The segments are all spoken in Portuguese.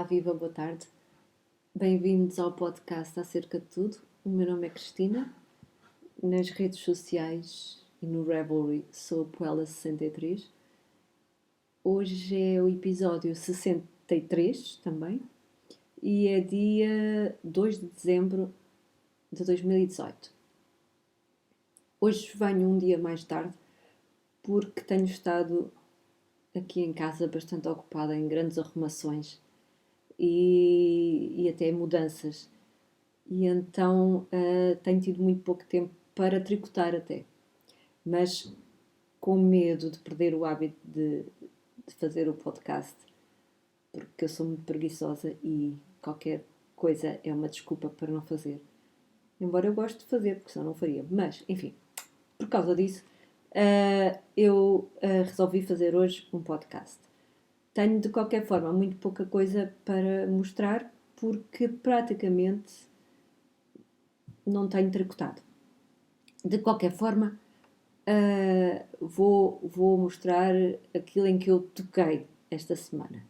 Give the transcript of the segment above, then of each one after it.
viva, boa tarde. Bem-vindos ao podcast Acerca de Tudo. O meu nome é Cristina. Nas redes sociais e no Revelry sou Puela63. Hoje é o episódio 63 também e é dia 2 de dezembro de 2018. Hoje venho um dia mais tarde porque tenho estado aqui em casa bastante ocupada em grandes arrumações e até mudanças. E então tenho tido muito pouco tempo para tricotar até. Mas com medo de perder o hábito de fazer o podcast, porque eu sou muito preguiçosa e qualquer coisa é uma desculpa para não fazer. Embora eu goste de fazer, porque senão não faria. Mas, enfim, por causa disso, eu resolvi fazer hoje um podcast. Tenho, de qualquer forma, muito pouca coisa para mostrar, porque praticamente não tenho tricotado. De qualquer forma, vou mostrar aquilo em que eu toquei esta semana.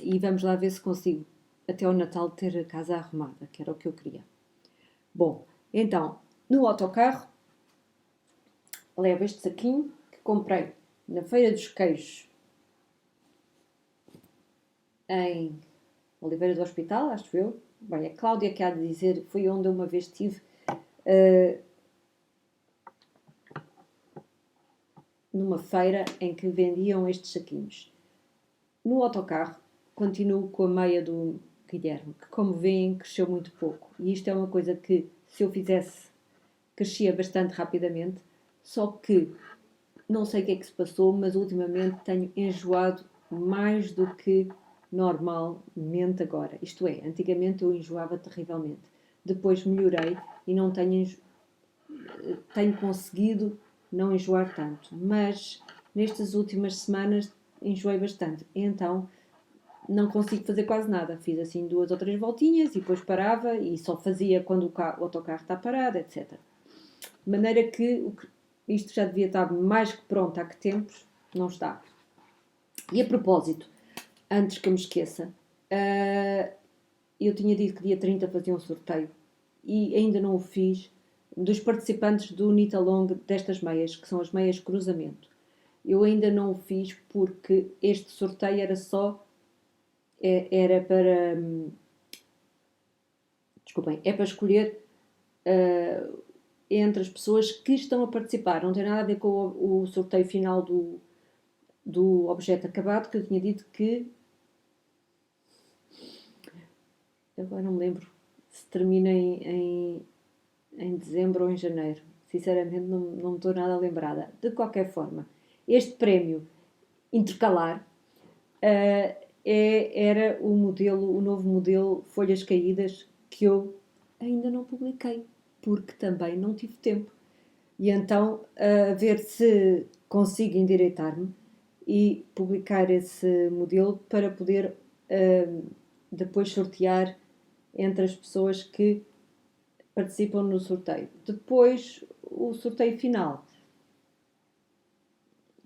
E vamos lá ver se consigo, até ao Natal, ter a casa arrumada, que era o que eu queria. Bom, então, no autocarro, levo este saquinho que comprei na Feira dos Queijos em Oliveira do Hospital, acho eu. Bem, a Cláudia que há de dizer, foi onde eu uma vez estive numa feira em que vendiam estes saquinhos. No autocarro, continuo com a meia do Guilherme, que, como veem, cresceu muito pouco. E isto é uma coisa que, se eu fizesse, crescia bastante rapidamente. Só que, não sei o que é que se passou, mas ultimamente tenho enjoado mais do que normalmente agora. Isto é, antigamente eu enjoava terrivelmente. Depois melhorei e não tenho conseguido não enjoar tanto. Mas, nestas últimas semanas, enjoei bastante. Então, não consigo fazer quase nada. Fiz assim 2 ou 3 voltinhas e depois parava e só fazia quando o autocarro está parado, etc. De maneira que isto já devia estar mais que pronto há que tempos, não está. E a propósito, antes que eu me esqueça, eu tinha dito que dia 30 fazia um sorteio e ainda não o fiz, dos participantes do Nitalong destas meias, que são as meias cruzamento. Eu ainda não o fiz porque este sorteio era para... Desculpem, é para escolher entre as pessoas que estão a participar. Não tem nada a ver com o sorteio final do objeto acabado, que eu tinha dito que... Agora não me lembro se termina em dezembro ou em janeiro. Sinceramente não me estou nada lembrada. De qualquer forma, este prémio intercalar era o novo modelo Folhas Caídas que eu ainda não publiquei, porque também não tive tempo. E então, a ver se consigo endireitar-me e publicar esse modelo para poder depois sortear entre as pessoas que participam no sorteio. Depois, o sorteio final.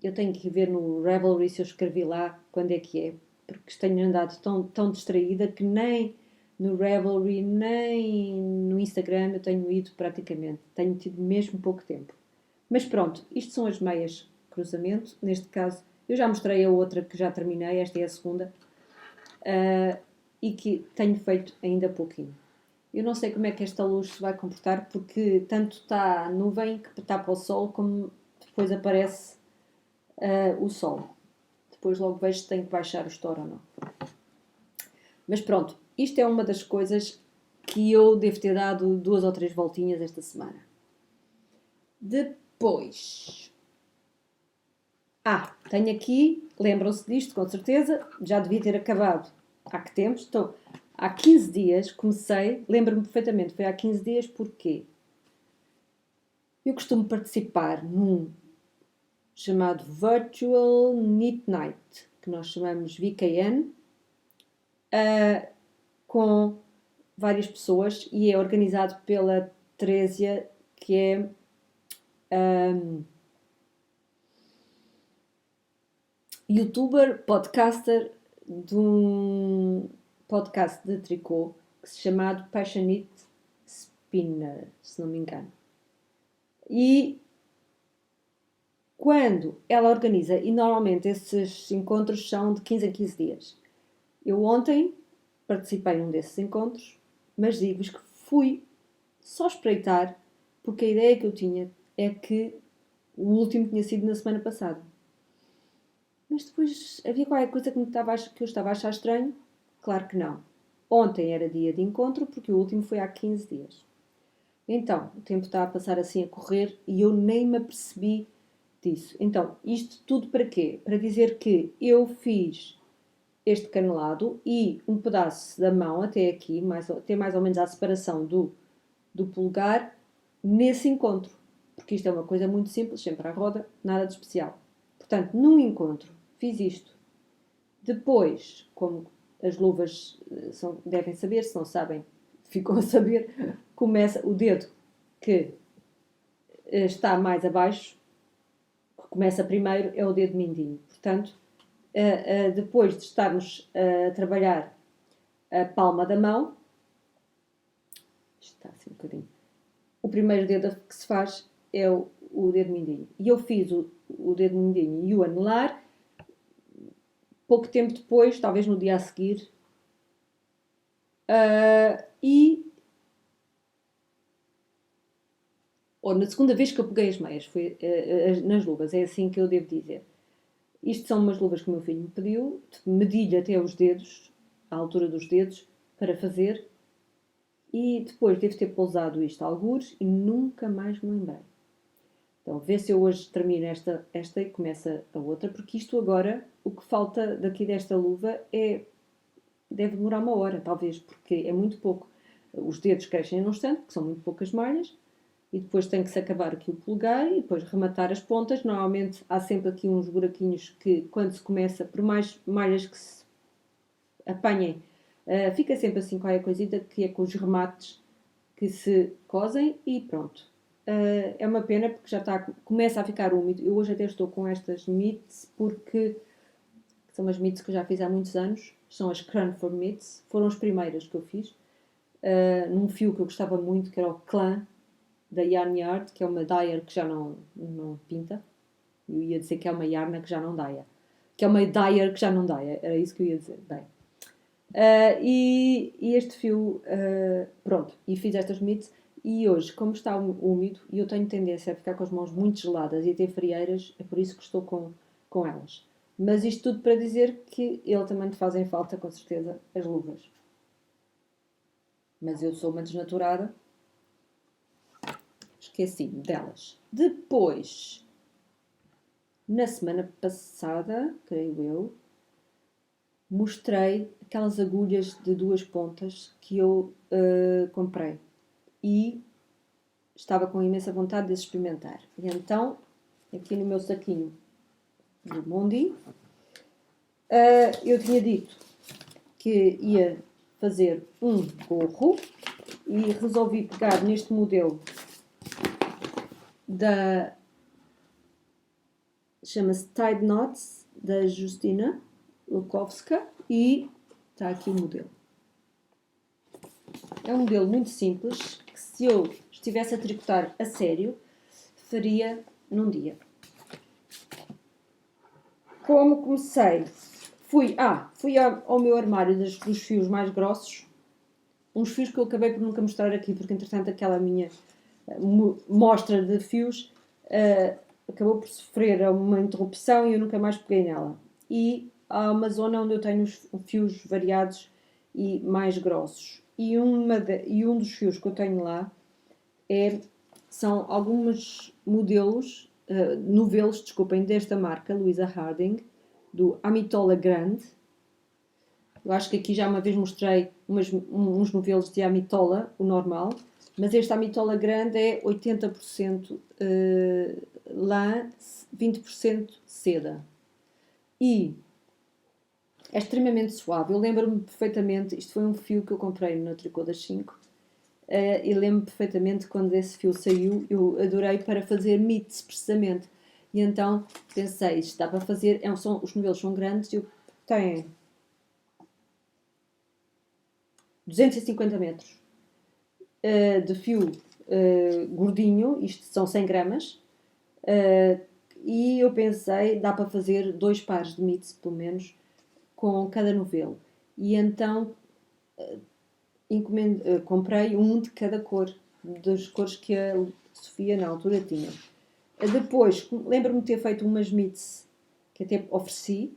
Eu tenho que ver no Revelry se eu escrevi lá quando é que é, porque tenho andado tão distraída que nem no Revelry, nem no Instagram eu tenho ido praticamente. Tenho tido mesmo pouco tempo. Mas pronto, isto são as meias cruzamento. Neste caso, eu já mostrei a outra que já terminei, esta é a segunda, e que tenho feito ainda pouquinho. Eu não sei como é que esta luz se vai comportar, porque tanto está a nuvem que está para o sol, como depois aparece o sol. Depois logo vejo se tenho que baixar o store ou não. Mas pronto, isto é uma das coisas que eu devo ter dado 2 ou 3 voltinhas esta semana. Depois... tenho aqui, lembram-se disto com certeza, já devia ter acabado há que tempos. Então, há 15 dias comecei, lembro-me perfeitamente, foi há 15 dias porque eu costumo participar num chamado Virtual Knit Night, que nós chamamos VKN, com várias pessoas e é organizado pela Terésia, que é youtuber, podcaster, de um podcast de tricô que se chama Passionate Spinner, se não me engano. E quando ela organiza, e normalmente esses encontros são de 15 a 15 dias. Eu ontem participei em um desses encontros, mas digo-vos que fui só espreitar, porque a ideia que eu tinha é que o último tinha sido na semana passada. Mas depois havia qualquer coisa que eu estava a achar estranho? Claro que não. Ontem era dia de encontro, porque o último foi há 15 dias. Então, o tempo está a passar assim a correr e eu nem me apercebi disso. Então, isto tudo para quê? Para dizer que eu fiz este canelado e um pedaço da mão até aqui, até mais ou menos à separação do polegar, nesse encontro. Porque isto é uma coisa muito simples, sempre à roda, nada de especial. Portanto, num encontro, fiz isto. Depois, como as luvas devem saber, se não sabem, ficam a saber, começa o dedo que está mais abaixo, que começa primeiro, é o dedo mindinho. Portanto, depois de estarmos a trabalhar a palma da mão, isto está assim um bocadinho, o primeiro dedo que se faz é o dedo mindinho. E eu fiz o dedo mindinho e o anelar pouco tempo depois, talvez no dia a seguir, ou na segunda vez que eu peguei as meias, foi nas luvas, é assim que eu devo dizer. Isto são umas luvas que o meu filho me pediu, medi-lhe até os dedos, à altura dos dedos, para fazer, e depois devo ter pousado isto a algures e nunca mais me lembrei. Então, vê se eu hoje termino esta e começa a outra, porque isto agora, o que falta daqui desta luva deve demorar 1 hora, talvez, porque é muito pouco. Os dedos crescem num instante, porque são muito poucas malhas, e depois tem que se acabar aqui o polegar e depois rematar as pontas. Normalmente há sempre aqui uns buraquinhos que, quando se começa, por mais malhas que se apanhem, fica sempre assim qualquer coisita que é com os remates que se cosem e pronto. É uma pena porque já começa a ficar úmido. Eu hoje até estou com estas mitts porque são umas mitts que eu já fiz há muitos anos. São as Cranford Mitts. Foram as primeiras que eu fiz. Num fio que eu gostava muito, que era o Clan, da Yarn Yard, que é uma dyer que já não pinta. Eu ia dizer que é uma yarna que já não daia. Que é uma dyer que já não daia. Era isso que eu ia dizer. Bem. E este fio, pronto, e fiz estas mitts. E hoje, como está úmido, e eu tenho tendência a ficar com as mãos muito geladas e a ter frieiras, é por isso que estou com elas. Mas isto tudo para dizer que ele também te fazem falta, com certeza, as luvas. Mas eu sou uma desnaturada. Esqueci-me delas. Depois, na semana passada, creio eu, mostrei aquelas agulhas de 2 pontas que eu comprei. E estava com imensa vontade de experimentar. E então, aqui no meu saquinho do Mondi, eu tinha dito que ia fazer um gorro e resolvi pegar neste modelo chama-se Tied Knots, da Justina Lukowska, e está aqui o modelo. É um modelo muito simples, que se eu estivesse a tricotar a sério, faria num dia. Como comecei? Fui ao meu armário dos fios mais grossos, uns fios que eu acabei por nunca mostrar aqui, porque entretanto aquela minha mostra de fios acabou por sofrer uma interrupção e eu nunca mais peguei nela. E há uma zona onde eu tenho os fios variados e mais grossos. E um dos fios que eu tenho lá são alguns modelos, novelos, desculpem, desta marca, Louisa Harding, do Amitola Grande. Eu acho que aqui já uma vez mostrei uns novelos de Amitola, o normal, mas este Amitola Grande é 80% lã, 20% seda. E é extremamente suave. Eu lembro-me perfeitamente, isto foi um fio que eu comprei no Tricô das 5, e lembro-me perfeitamente quando esse fio saiu, eu adorei para fazer mitts, precisamente. E então pensei, isto dá para fazer, os novelos são grandes, eu tenho 250 metros de fio gordinho, isto são 100 gramas, e eu pensei, dá para fazer 2 pares de mitts, pelo menos, com cada novelo. E então comprei um de cada cor, das cores que a Sofia na altura tinha. Depois, lembro-me de ter feito umas mitts que até ofereci,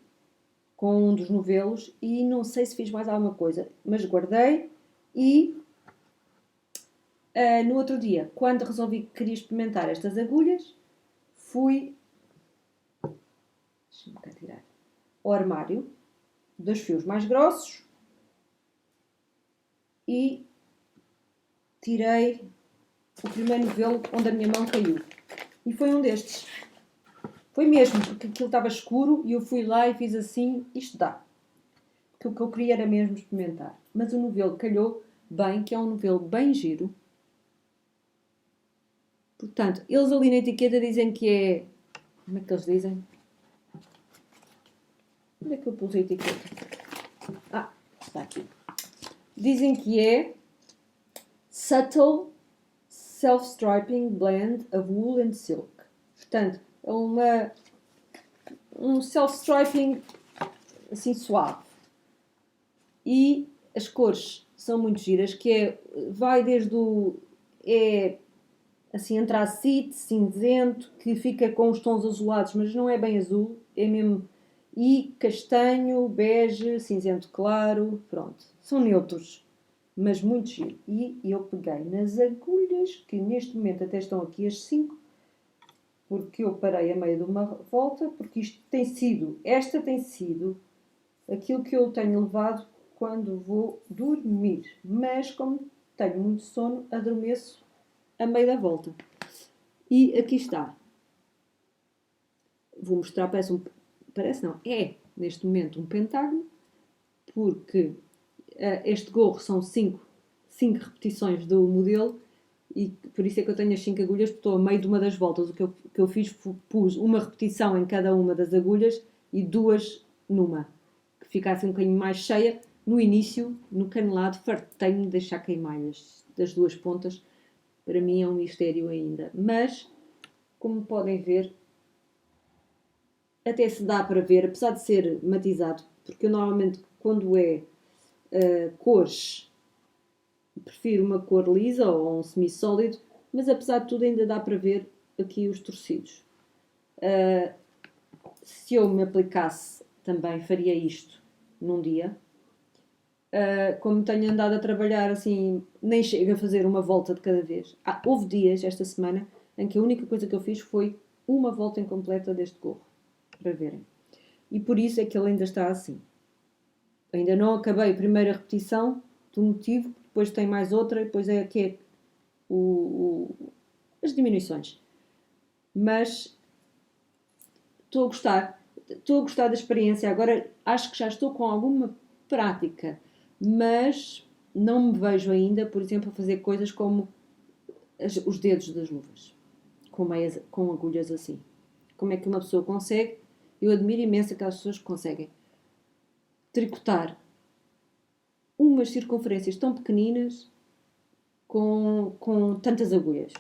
com um dos novelos, e não sei se fiz mais alguma coisa, mas guardei. E no outro dia, quando resolvi que queria experimentar estas agulhas, fui deixa-me cá tirar, ao armário dos fios mais grossos e tirei o primeiro novelo onde a minha mão caiu. E foi um destes. Foi mesmo, porque aquilo estava escuro e eu fui lá e fiz assim, isto dá. Porque o que eu queria era mesmo experimentar. Mas o novelo calhou bem, que é um novelo bem giro. Portanto, eles ali na etiqueta dizem que é... Como é que eles dizem? Onde é que eu pus a etiqueta? Ah, está aqui. Dizem que é Subtle Self-Striping Blend of Wool and Silk. Portanto, é um self-striping assim suave. E as cores são muito giras, que vai desde o... assim, antracite, cinzento, que fica com os tons azulados, mas não é bem azul, é mesmo... E castanho, bege, cinzento claro, pronto. São neutros, mas muito giro. E eu peguei nas agulhas, que neste momento até estão aqui as 5, porque eu parei a meio de uma volta, porque esta tem sido aquilo que eu tenho levado quando vou dormir. Mas como tenho muito sono, adormeço a meio da volta. E aqui está. Vou mostrar, é neste momento um pentágono, porque este gorro são 5 repetições do modelo e por isso é que eu tenho as 5 agulhas, porque estou a meio de uma das voltas. O que eu fiz, pus uma repetição em cada uma das agulhas e 2 numa, que ficasse um bocadinho mais cheia. No início, no canelado, fartei-me de deixar queimalhas das 2 pontas. Para mim é um mistério ainda, mas como podem ver, até se dá para ver, apesar de ser matizado, porque eu normalmente quando é cores, prefiro uma cor lisa ou um semi-sólido, mas apesar de tudo ainda dá para ver aqui os torcidos. Se eu me aplicasse também faria isto num dia. Como tenho andado a trabalhar assim, nem chego a fazer uma volta de cada vez. Houve dias esta semana em que a única coisa que eu fiz foi uma volta incompleta deste gorro, para verem. E por isso é que ele ainda está assim. Ainda não acabei a primeira repetição do motivo, depois tem mais outra, e depois é aqui as diminuições. Mas estou a gostar da experiência. Agora acho que já estou com alguma prática, mas não me vejo ainda, por exemplo, a fazer coisas como os dedos das luvas, com agulhas assim. Como é que uma pessoa consegue? Eu admiro imenso aquelas pessoas que conseguem tricotar umas circunferências tão pequeninas com tantas agulhas.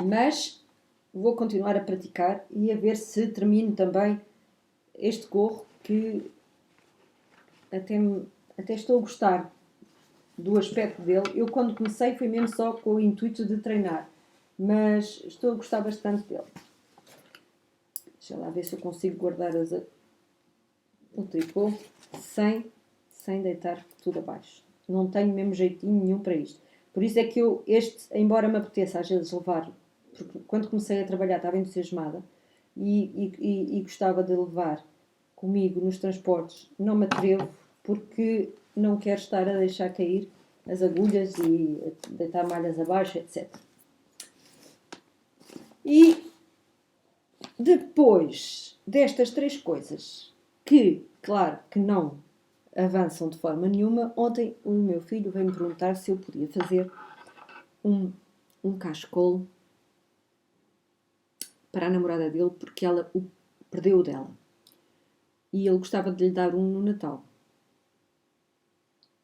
Mas vou continuar a praticar e a ver se termino também este gorro, que até estou a gostar do aspecto dele. Eu quando comecei foi mesmo só com o intuito de treinar, mas estou a gostar bastante dele. Deixa lá ver se eu consigo guardar o tricô sem deitar tudo abaixo. Não tenho mesmo jeitinho nenhum para isto. Por isso é que embora me apeteça às vezes levar, porque quando comecei a trabalhar estava entusiasmada e gostava de levar comigo nos transportes, não me atrevo porque não quero estar a deixar cair as agulhas e deitar malhas abaixo, etc. E depois destas 3 coisas, que, claro, que não avançam de forma nenhuma, ontem o meu filho veio-me perguntar se eu podia fazer um cachecol para a namorada dele, porque ela perdeu o dela. E ele gostava de lhe dar um no Natal.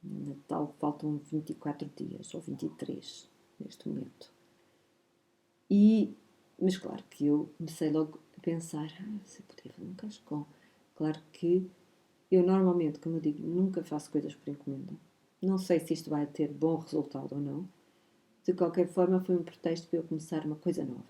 Natal faltam 24 dias, ou 23, neste momento. Mas claro que eu comecei logo a pensar, se eu poderia fazer um cachecol. Claro que eu normalmente, como eu digo, nunca faço coisas por encomenda. Não sei se isto vai ter bom resultado ou não. De qualquer forma, foi um pretexto para eu começar uma coisa nova.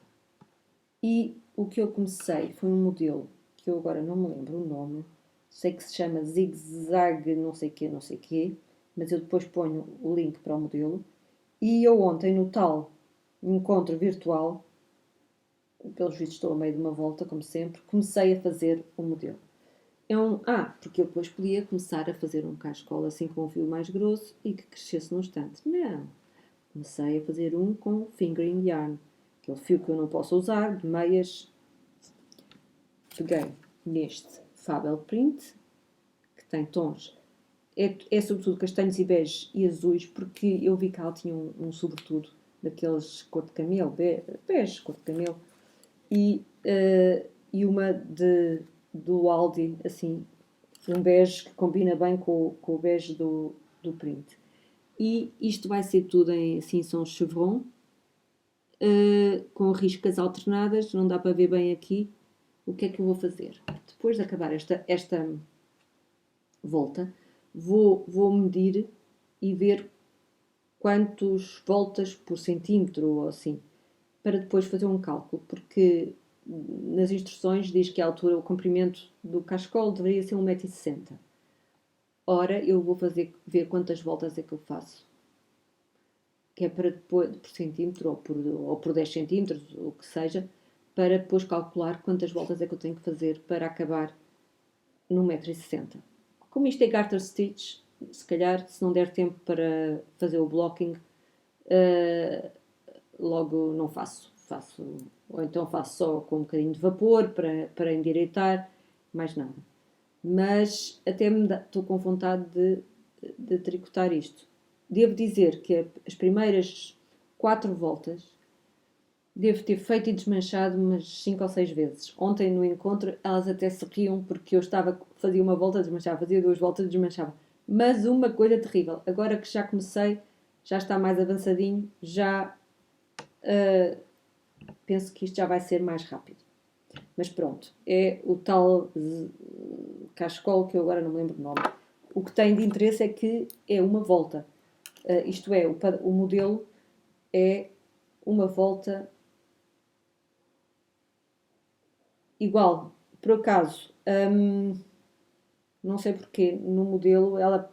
E o que eu comecei foi um modelo, que eu agora não me lembro o nome, sei que se chama Zig Zag não sei quê, não sei quê, mas eu depois ponho o link para o modelo. E eu ontem, no tal encontro virtual, pelos vistos estou a meio de uma volta, como sempre, comecei a fazer o modelo. Porque eu depois podia começar a fazer um cachecol assim com um fio mais grosso e que crescesse no instante. Não. Comecei a fazer um com fingering yarn, aquele fio que eu não posso usar, de meias. Peguei neste Fabel Print, que tem tons, é sobretudo castanhos e beges e azuis, porque eu vi que ela tinha um sobretudo daqueles cor de camelo, bege, cor de camelo, e uma do Aldi, assim, um bege que combina bem com o bege do print. E isto vai ser tudo em, assim, são chevron, com riscas alternadas, não dá para ver bem aqui. O que é que eu vou fazer? Depois de acabar esta volta, vou medir e ver quantas voltas por centímetro ou assim, para depois fazer um cálculo, porque nas instruções diz que a altura, o comprimento do cachecol deveria ser 1,60 m. Ora, eu vou ver quantas voltas é que eu faço, que é para depois, por centímetro ou por 10 centímetros, o que seja, para depois calcular quantas voltas é que eu tenho que fazer para acabar no 1,60 m. Como isto é garter stitch, se calhar, se não der tempo para fazer o blocking, logo não faço. Ou então faço só com um bocadinho de vapor para endireitar, mais nada. Mas até estou com vontade de tricotar isto. Devo dizer que as primeiras 4 voltas devo ter feito e desmanchado umas 5 ou 6 vezes. Ontem no encontro elas até se riam porque eu fazia uma volta, desmanchava, fazia 2 voltas, desmanchava. Mas uma coisa terrível. Agora que já comecei, já está mais avançadinho, já penso que isto já vai ser mais rápido. Mas pronto, é o tal cachecol que eu agora não me lembro o nome. O que tem de interesse é que é uma volta. Isto é, o modelo é uma volta igual. Por acaso, não sei porquê, no modelo ela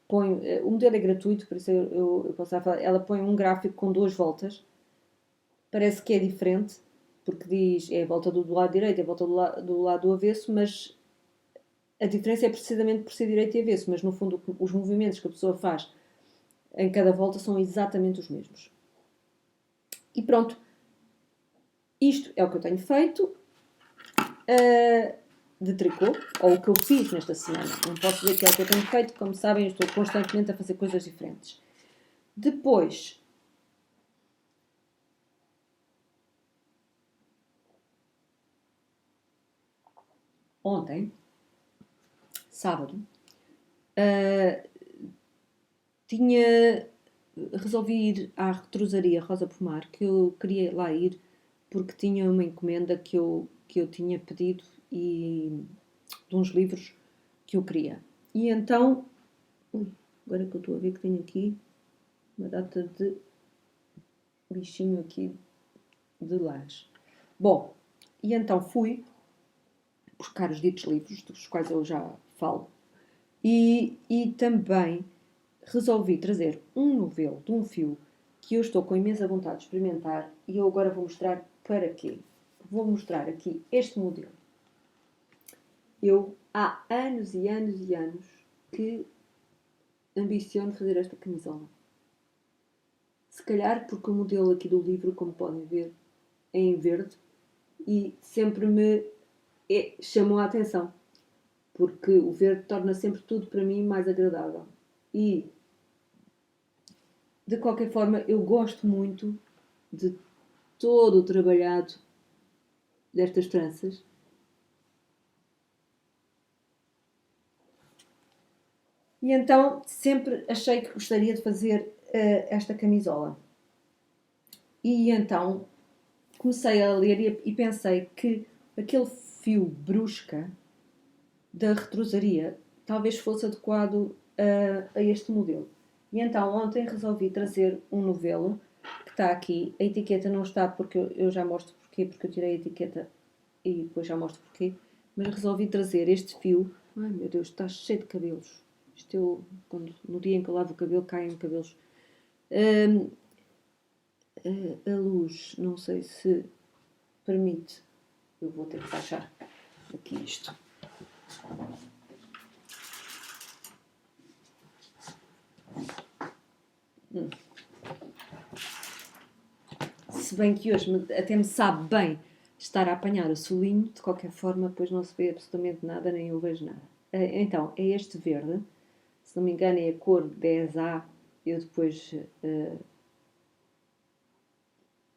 põe. O modelo é gratuito, por isso eu posso falar. Ela põe um gráfico com 2 voltas. Parece que é diferente, porque diz é a volta do lado direito, é a volta do lado do avesso, mas a diferença é precisamente por ser direito e avesso, mas no fundo os movimentos que a pessoa faz em cada volta são exatamente os mesmos. E pronto, isto é o que eu tenho feito de tricô, ou o que eu fiz nesta semana. Não posso dizer que é o que eu tenho feito, como sabem, eu estou constantemente a fazer coisas diferentes. Depois, ontem, sábado, resolvi ir à retrosaria Rosa Pomar, que eu queria lá ir porque tinha uma encomenda que eu tinha pedido e de uns livros que eu queria. E então, agora que eu estou a ver que tenho aqui uma data de bichinho aqui de laje. Bom, e então fui buscar os ditos livros, dos quais eu já falo, e também resolvi trazer um novelo de um fio que eu estou com imensa vontade de experimentar e eu agora vou mostrar para quê. Vou mostrar aqui este modelo. Eu há anos e anos e anos que ambiciono fazer esta camisola. Se calhar porque o modelo aqui do livro, como podem ver, é em verde e sempre me chamou a atenção. Porque o verde torna sempre tudo para mim mais agradável. E, de qualquer forma, eu gosto muito de todo o trabalhado destas tranças. E então sempre achei que gostaria de fazer esta camisola. E então comecei a ler e pensei que aquele fio brusca da retrosaria talvez fosse adequado a este modelo. E então ontem resolvi trazer um novelo que está aqui. A etiqueta não está porque eu já mostro porquê, porque eu tirei a etiqueta e depois já mostro porquê. Mas resolvi trazer este fio. Ai meu Deus, está cheio de cabelos. No dia em que eu lavo o cabelo, caem cabelos. A luz, não sei se permite. Eu vou ter que baixar aqui isto. Se bem que hoje até me sabe bem estar a apanhar o solinho, de qualquer forma, depois não se vê absolutamente nada, nem eu vejo nada. Então, é este verde, se não me engano é a cor 10A, eu depois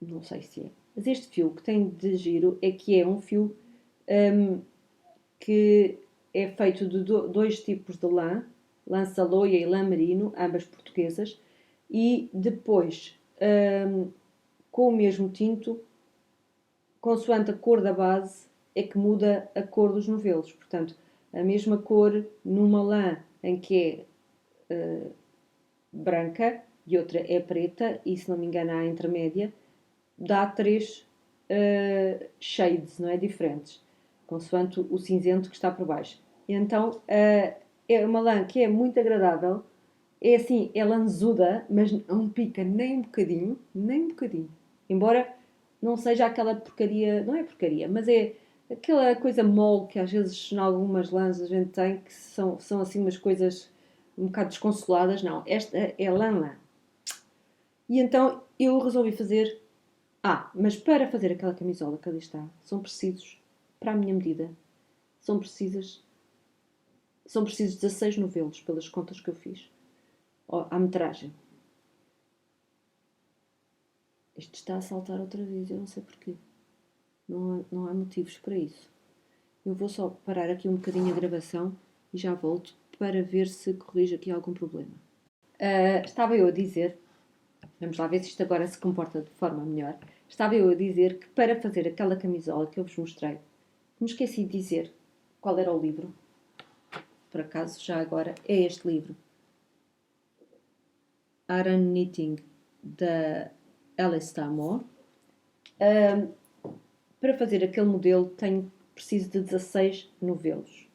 não sei se é. Mas este fio que tem de giro é que é um fio que é feito de dois tipos de lã saloia e lã merino, ambas portuguesas, e depois com o mesmo tinto, consoante a cor da base, é que muda a cor dos novelos. Portanto, a mesma cor numa lã em que é branca e outra é preta, e se não me engano há a intermédia, dá 3 shades, não é? Diferentes, consoante o cinzento que está por baixo. E então é uma lã que é muito agradável, é assim, é lanzuda, mas não pica nem um bocadinho, nem um bocadinho. Embora não seja aquela porcaria, não é porcaria, mas é aquela coisa mole que às vezes em algumas lãs a gente tem, que são assim umas coisas um bocado desconsoladas. Não, esta é lã. E então eu resolvi fazer. Mas para fazer aquela camisola que ali está, são precisos, para a minha medida, são precisas, são precisos 16 novelos, pelas contas que eu fiz, à metragem. Isto está a saltar outra vez, eu não sei porquê. Não há motivos para isso. Eu vou só parar aqui um bocadinho a gravação e já volto para ver se corrige aqui algum problema. Estava eu a dizer, vamos lá ver se isto agora se comporta de forma melhor. Estava eu a dizer que para fazer aquela camisola que eu vos mostrei, me esqueci de dizer qual era o livro. Por acaso, já agora, é este livro. Aran Knitting, da Alistair Moore. Para fazer aquele modelo preciso de 16 novelos.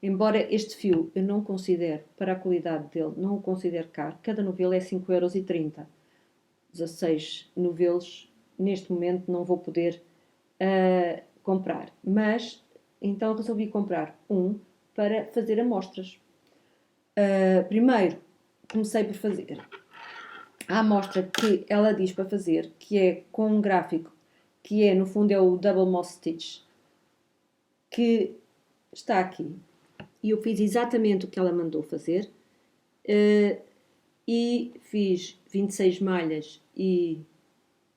Embora este fio eu não considere, para a qualidade dele, não o considero caro, cada novelo é 5,30€. 16 novelos, neste momento não vou poder comprar. Mas, então resolvi comprar um para fazer amostras. Primeiro, comecei por fazer a amostra que ela diz para fazer, que é com um gráfico, que é, no fundo, é o Double Moss Stitch, que está aqui. E eu fiz exatamente o que ela mandou fazer. E fiz 26 malhas e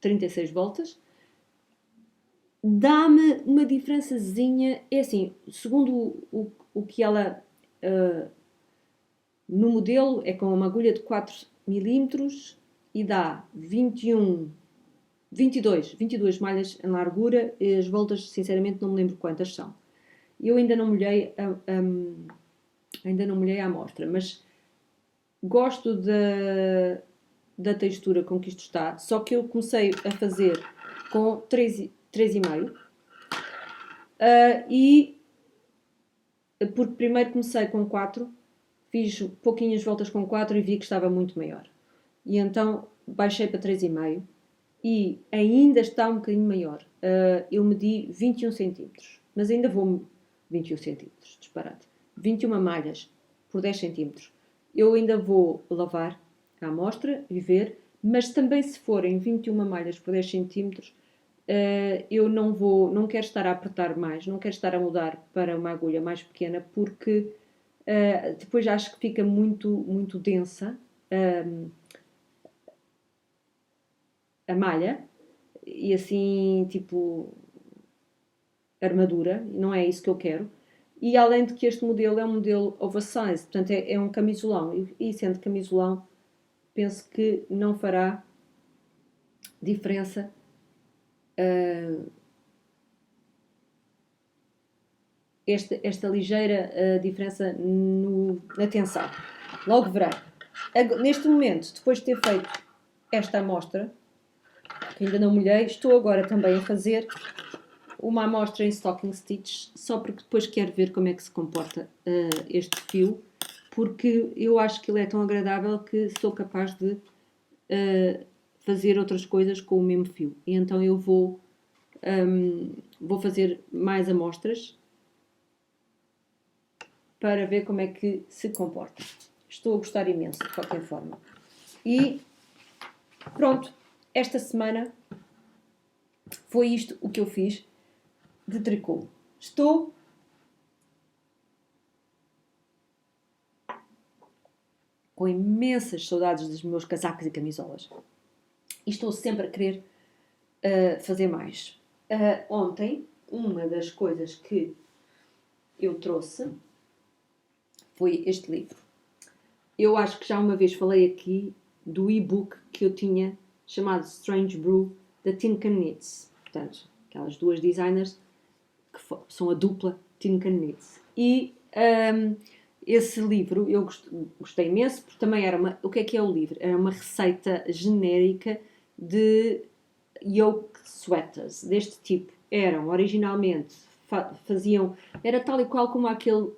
36 voltas. Dá-me uma diferençazinha, é assim, segundo o que ela no modelo é com uma agulha de 4 milímetros e dá 22 malhas em largura, e as voltas sinceramente não me lembro quantas são. Eu ainda não molhei a amostra, mas gosto da textura com que isto está, só que eu comecei a fazer com 3,5 e porque primeiro comecei com 4, fiz pouquinhas voltas com 4 e vi que estava muito maior. E então baixei para 3,5 e ainda está um bocadinho maior. Eu medi 21 centímetros, mas ainda vou 21 centímetros, disparate. 21 malhas por 10 centímetros. Eu ainda vou lavar a amostra e ver, mas também se forem 21 malhas por 10 centímetros, eu não quero estar a apertar mais, não quero estar a mudar para uma agulha mais pequena, porque depois acho que fica muito, muito densa a malha, e assim, tipo, armadura, não é isso que eu quero. E além de que este modelo é um modelo oversize, portanto é um camisolão. E sendo camisolão, penso que não fará diferença esta ligeira diferença na tensão. Logo verá. Neste momento, depois de ter feito esta amostra, que ainda não molhei, estou agora também a fazer uma amostra em stocking stitch, só porque depois quero ver como é que se comporta este fio, porque eu acho que ele é tão agradável que sou capaz de fazer outras coisas com o mesmo fio. E então eu vou fazer mais amostras para ver como é que se comporta. Estou a gostar imenso, de qualquer forma. E pronto, esta semana foi isto o que eu fiz de tricô. Estou com imensas saudades dos meus casacos e camisolas. E estou sempre a querer fazer mais. Ontem, uma das coisas que eu trouxe foi este livro. Eu acho que já uma vez falei aqui do e-book que eu tinha chamado Strange Brew da Tin Can Knits. Portanto, aquelas duas designers que são a dupla Tin Can Knits. E esse livro eu gostei imenso, porque também era uma... O que é o livro? Era uma receita genérica de yoke sweaters deste tipo. Eram originalmente, faziam... Era tal e qual como aquele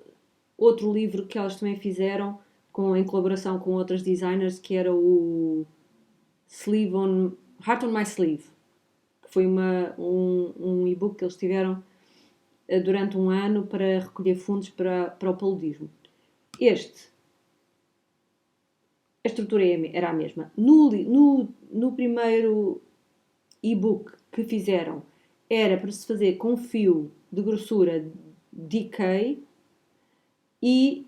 outro livro que elas também fizeram em colaboração com outras designers, que era o Heart on My Sleeve, que foi um e-book que eles tiveram durante um ano para recolher fundos para o paludismo. A estrutura era a mesma. No primeiro e-book que fizeram, era para se fazer com fio de grossura DK e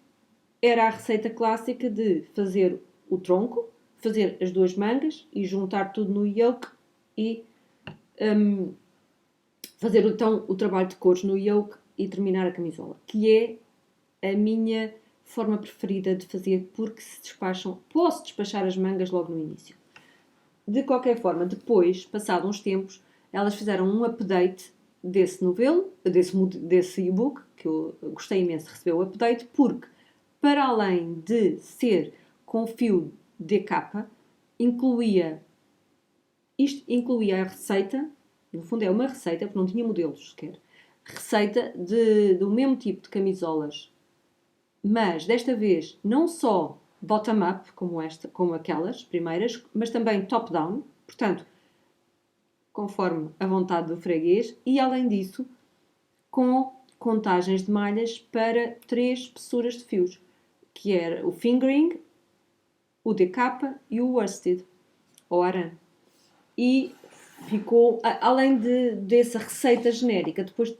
era a receita clássica de fazer o tronco, fazer as duas mangas e juntar tudo no yoke e fazer então o trabalho de cores no yoke e terminar a camisola, que é a minha forma preferida de fazer, porque posso despachar as mangas logo no início. De qualquer forma, depois, passado uns tempos, elas fizeram um update desse novelo, desse e-book, que eu gostei imenso de receber o update, porque para além de ser com fio DK, incluía a receita, no fundo é uma receita, porque não tinha modelos sequer, receita do mesmo tipo de camisolas, mas desta vez não só bottom-up, como aquelas primeiras, mas também top-down, portanto, conforme a vontade do freguês, e além disso, com contagens de malhas para 3 espessuras de fios, que era o fingering, o DK e o worsted, ou aran. E ficou, além dessa receita genérica, depois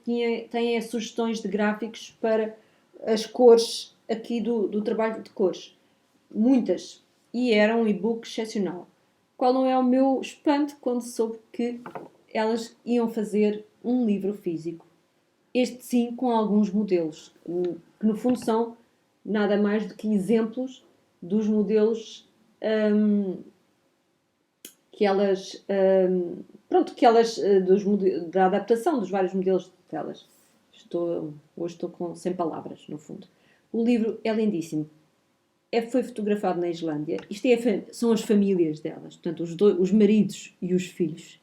tem sugestões de gráficos para as cores aqui do trabalho de cores. Muitas. E era um e-book excepcional. Qual não é o meu espanto quando soube que elas iam fazer um livro físico. Este sim, com alguns modelos, que no fundo são nada mais do que exemplos dos modelos que elas, da adaptação dos vários modelos delas. Hoje estou sem palavras, no fundo. O livro é lindíssimo. Foi fotografado na Islândia. São as famílias delas, portanto, os maridos e os filhos.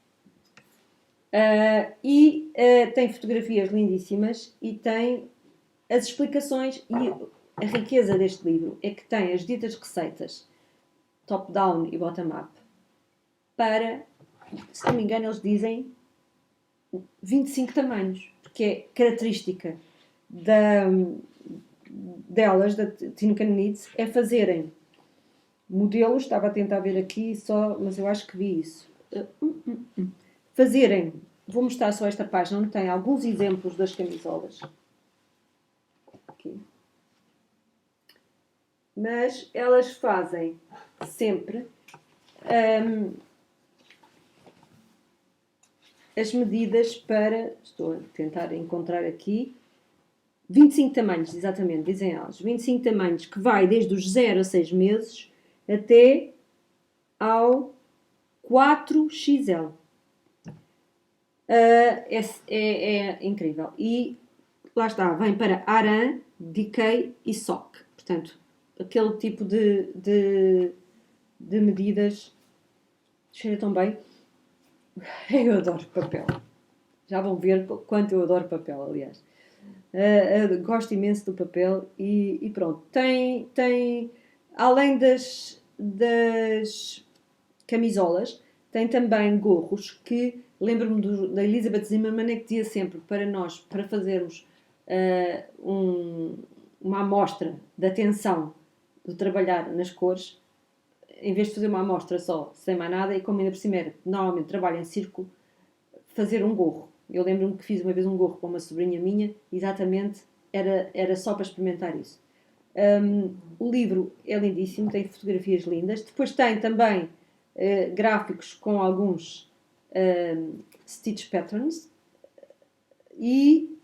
Tem fotografias lindíssimas e tem as explicações, e a riqueza deste livro é que tem as ditas receitas top-down e bottom-up para, se não me engano, eles dizem 25 tamanhos, porque é característica delas, da Tin Can Knits, é fazerem modelos, estava a tentar ver aqui só, mas eu acho que vi isso. Vou mostrar só esta página onde tem alguns exemplos das camisolas. Aqui. Mas elas fazem sempre as medidas para... Estou a tentar encontrar aqui. 25 tamanhos, exatamente, dizem elas. 25 tamanhos, que vai desde os 0 a 6 meses até ao 4XL. É incrível. E lá está, vem para Aran, Decay e SOC. Portanto, aquele tipo de medidas. Cheira tão bem. Eu adoro papel. Já vão ver quanto eu adoro papel, aliás. Gosto imenso do papel e pronto. Tem além das camisolas, tem também gorros que lembro-me da Elizabeth Zimmermann que dizia sempre para nós, para fazermos uma amostra de atenção de trabalhar nas cores, em vez de fazer uma amostra só, sem mais nada, e como ainda por cima era, normalmente trabalho em círculo, fazer um gorro. Eu lembro-me que fiz uma vez um gorro para uma sobrinha minha, exatamente, era só para experimentar isso. O livro é lindíssimo, tem fotografias lindas. Depois tem também gráficos com alguns stitch patterns e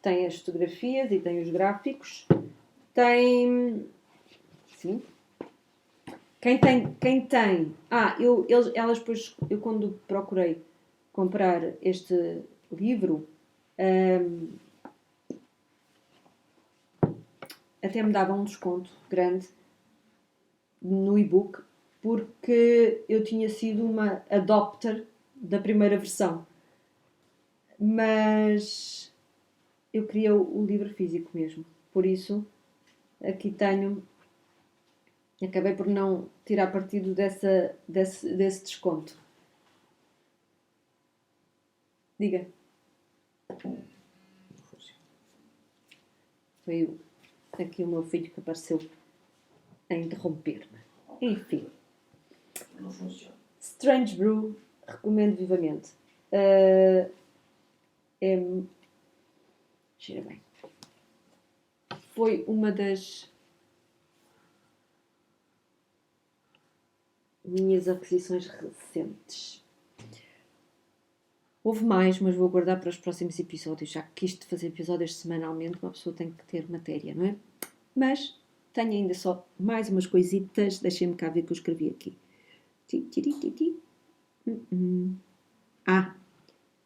tem as fotografias e tem os gráficos. Tem... Sim. Quem tem... elas depois... Eu quando procurei comprar este livro... até me dava um desconto grande no e-book porque eu tinha sido uma adopter da primeira versão. Mas eu queria o livro físico mesmo. Por isso, aqui tenho... Acabei por não tirar partido desse desconto. Diga. Foi aqui o meu filho que apareceu a interromper-me. Enfim. Não funciona. Strange Brew, recomendo vivamente. Cheira bem. Foi uma das minhas aquisições recentes. Houve mais, mas vou guardar para os próximos episódios. Já que quis fazer episódios semanalmente, uma pessoa tem que ter matéria, não é? Mas tenho ainda só mais umas coisitas. Deixem-me cá ver o que eu escrevi aqui.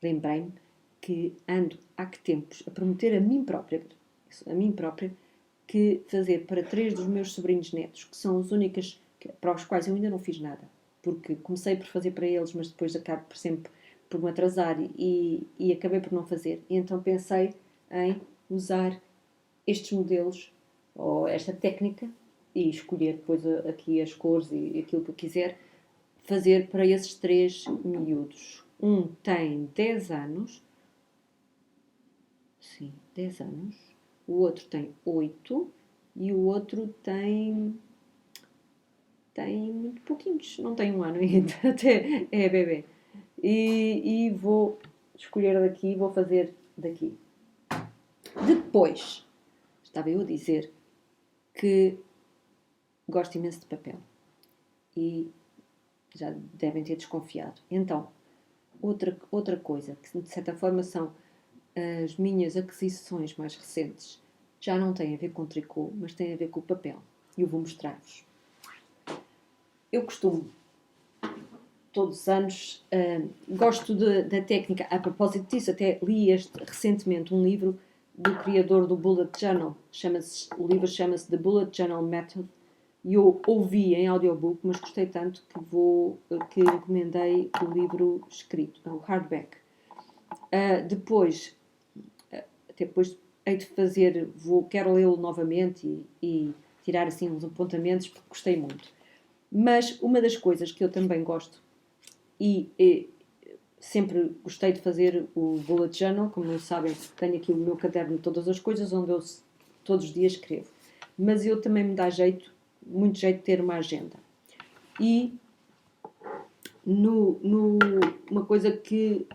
Lembrei-me que ando há que tempos a prometer a mim própria que fazer para 3 dos meus sobrinhos netos, que são as únicas para os quais eu ainda não fiz nada, porque comecei por fazer para eles, mas depois acabo sempre por me atrasar e acabei por não fazer. E então pensei em usar estes modelos ou esta técnica e escolher depois aqui as cores e aquilo que eu quiser fazer para esses 3 miúdos. Um tem 10 anos. Sim, 10 anos. O outro tem 8 e o outro tem muito pouquinhos, não tem 1 ano ainda, até é bebê. E vou escolher daqui, vou fazer daqui. Depois, estava eu a dizer que gosto imenso de papel e já devem ter desconfiado. Então, outra coisa, que de certa forma são as minhas aquisições mais recentes, já não têm a ver com tricô, mas têm a ver com o papel. E eu vou mostrar-vos. Eu costumo, todos os anos, gosto da técnica. A propósito disso, até li recentemente um livro do criador do Bullet Journal. O livro chama-se The Bullet Journal Method. E eu ouvi em audiobook, mas gostei tanto que encomendei o livro escrito, o hardback. Depois hei de fazer, quero lê-lo novamente e tirar assim uns apontamentos, porque gostei muito. Mas uma das coisas que eu também gosto e sempre gostei de fazer o Bullet Journal, como não sabem, tenho aqui o meu caderno de todas as coisas, onde eu todos os dias escrevo. Mas eu também me dá muito jeito de ter uma agenda. E uma coisa que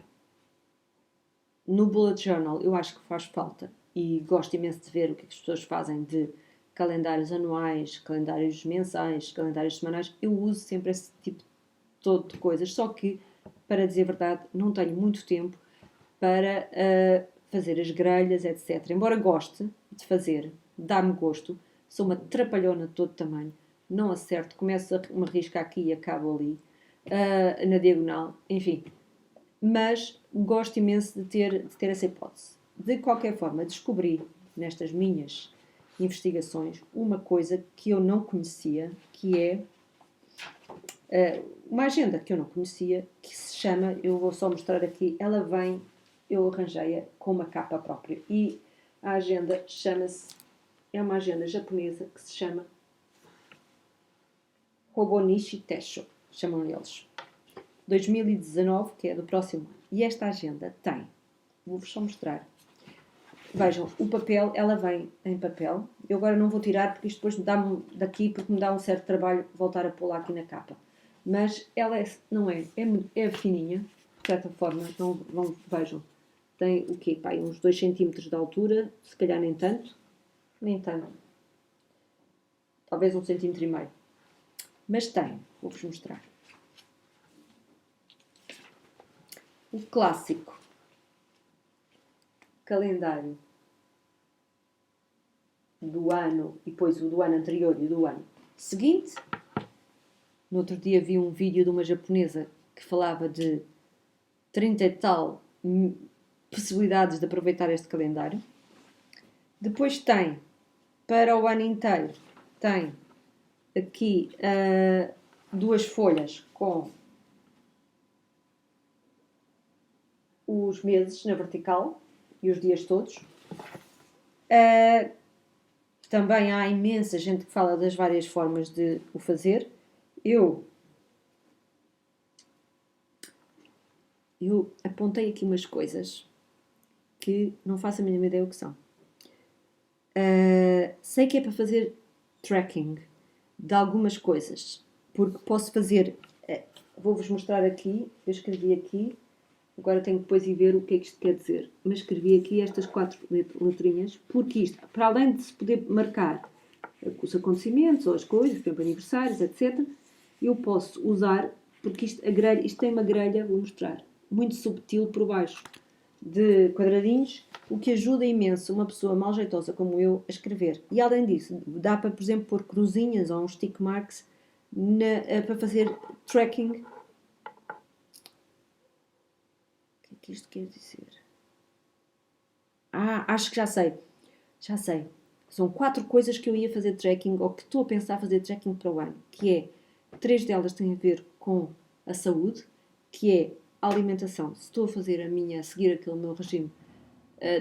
no Bullet Journal eu acho que faz falta e gosto imenso de ver o que as pessoas fazem de calendários anuais, calendários mensais, calendários semanais. Eu uso sempre esse tipo todo de coisas, só que, para dizer a verdade, não tenho muito tempo para fazer as grelhas, etc. Embora goste de fazer, dá-me gosto, sou uma trapalhona de todo tamanho, não acerto, começo a me riscar aqui e acabo ali, na diagonal, enfim. Mas gosto imenso de ter essa hipótese. De qualquer forma, descobri nestas minhas investigações uma coisa que eu não conhecia, que é uma agenda que eu não conhecia, que se chama, eu vou só mostrar aqui, ela vem, eu arranjei-a com uma capa própria. E a agenda chama-se, é uma agenda japonesa que se chama Hobonichi Tesho, chamam eles. 2019, que é do próximo ano. E esta agenda tem, vou-vos só mostrar. Vejam, o papel, ela vem em papel. Eu agora não vou tirar porque isto depois dá-me daqui, porque me dá um certo trabalho voltar a pô-la aqui na capa. Mas ela não é fininha, de certa forma. Então, vejam, tem o quê? Pá, uns 2 cm de altura, se calhar nem tanto. Nem tanto. Talvez 1,5 cm. Mas tem, vou-vos mostrar. O clássico calendário do ano e depois o do ano anterior e do ano seguinte. No outro dia vi um vídeo de uma japonesa que falava de 30 e tal possibilidades de aproveitar este calendário. Depois tem, para o ano inteiro, tem aqui 2 folhas com os meses na vertical e os dias todos. Também há imensa gente que fala das várias formas de o fazer. Eu apontei aqui umas coisas que não faço a mínima ideia o que são. Sei que é para fazer tracking de algumas coisas, porque posso fazer, vou-vos mostrar aqui, eu escrevi aqui, agora tenho que depois ir ver o que é que isto quer dizer, mas escrevi aqui estas 4 letrinhas, porque isto, para além de se poder marcar os acontecimentos ou as coisas, por exemplo, aniversários, etc., eu posso usar, porque isto tem uma grelha, vou mostrar, muito subtil por baixo, de quadradinhos, o que ajuda imenso uma pessoa mal jeitosa como eu a escrever. E além disso, dá para, por exemplo, pôr cruzinhas ou uns tick marks para fazer tracking. O que é que isto quer dizer? Acho que já sei. Já sei. São 4 coisas que eu ia fazer tracking ou que estou a pensar fazer tracking para o ano. Que é, 3 delas têm a ver com a saúde, que é a alimentação. Se estou a fazer a seguir aquele meu regime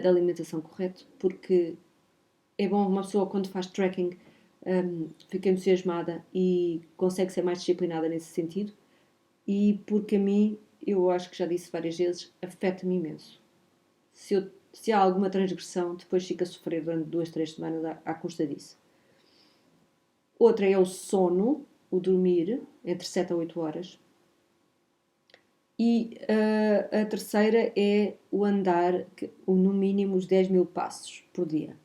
da alimentação correto, porque é bom uma pessoa quando faz tracking fica entusiasmada e consegue ser mais disciplinada nesse sentido, e porque a mim, eu acho que já disse várias vezes, afeta-me imenso. Se há alguma transgressão, depois fico a sofrer durante 2, 3 semanas à custa disso. Outra é o sono, o dormir, entre 7 a 8 horas. E a terceira é o andar, no mínimo os 10.000 passos por dia.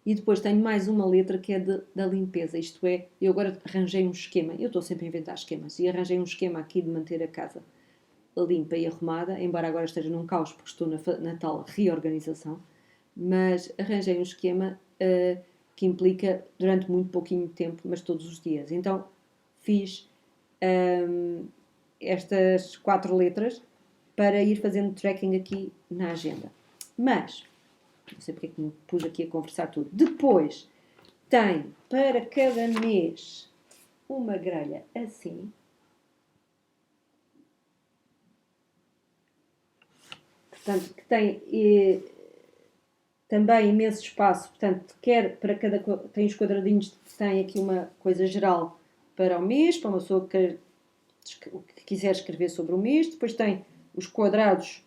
E depois tenho mais uma letra que é da limpeza, isto é, eu agora arranjei um esquema, eu estou sempre a inventar esquemas, e arranjei um esquema aqui de manter a casa limpa e arrumada, embora agora esteja num caos porque estou na tal reorganização, mas arranjei um esquema que implica durante muito pouquinho tempo, mas todos os dias. Então fiz estas 4 letras para ir fazendo tracking aqui na agenda. Mas, não sei porque é que me pus aqui a conversar tudo. Depois, tem para cada mês uma grelha assim. Portanto, que tem também imenso espaço. Portanto, quer para cada... Tem os quadradinhos, tem aqui uma coisa geral para o mês, para uma pessoa que quiser escrever sobre o mês. Depois tem os quadrados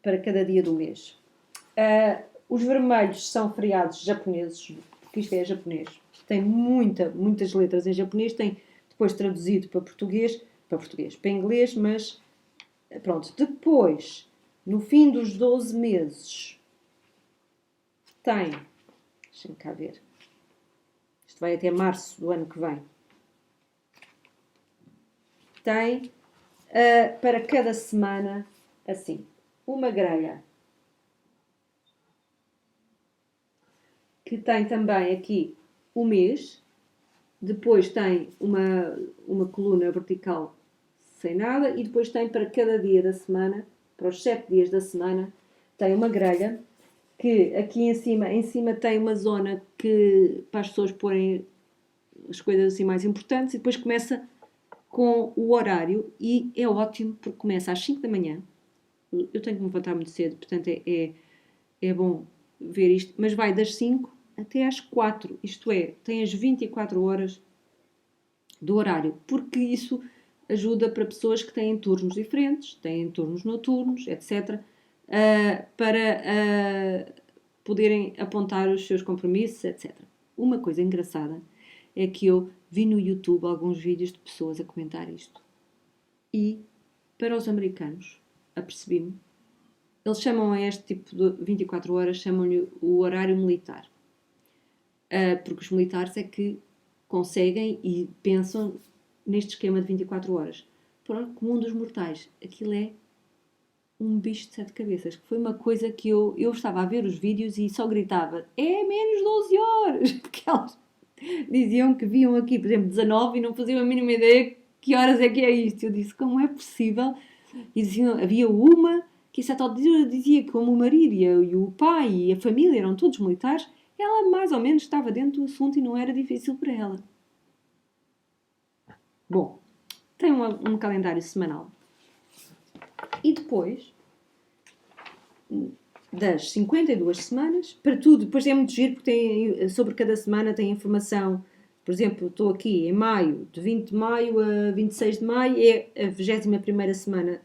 para cada dia do mês. Os vermelhos são feriados japoneses, porque isto é japonês. Tem muitas letras em japonês, tem depois traduzido para inglês, mas pronto. Depois, no fim dos 12 meses, deixem-me cá ver, isto vai até março do ano que vem, tem para cada semana, assim, uma grelha que tem também aqui o mês, depois tem uma coluna vertical sem nada e depois tem para cada dia da semana, para os 7 dias da semana, tem uma grelha que aqui em cima tem uma zona que para as pessoas porem as coisas assim mais importantes e depois começa com o horário e é ótimo porque começa às 5 da manhã. Eu tenho que me levantar muito cedo, portanto é bom ver isto, mas vai das 5 até às 4, isto é, tem as 24 horas do horário, porque isso ajuda para pessoas que têm turnos diferentes, têm turnos noturnos, etc., para poderem apontar os seus compromissos, etc. Uma coisa engraçada é que eu vi no YouTube alguns vídeos de pessoas a comentar isto. E, para os americanos, apercebi-me, eles chamam a este tipo de 24 horas, chamam-lhe o horário militar. Porque os militares é que conseguem e pensam neste esquema de 24 horas. Pronto, comum dos mortais. Aquilo é um bicho de 7 cabeças. Que foi uma coisa que eu estava a ver os vídeos e só gritava: é menos 12 horas! Porque elas diziam que viam aqui, por exemplo, 19 e não faziam a mínima ideia que horas é que é isto. Eu disse: como é possível? E diziam, havia uma que a certa altura dizia que como o marido e o pai e a família eram todos militares, ela mais ou menos estava dentro do assunto e não era difícil para ela. Bom, tem um calendário semanal. E depois das 52 semanas, para tudo, depois é muito giro porque tem, sobre cada semana tem informação. Por exemplo, estou aqui em maio, de 20 de maio a 26 de maio, é a 21ª semana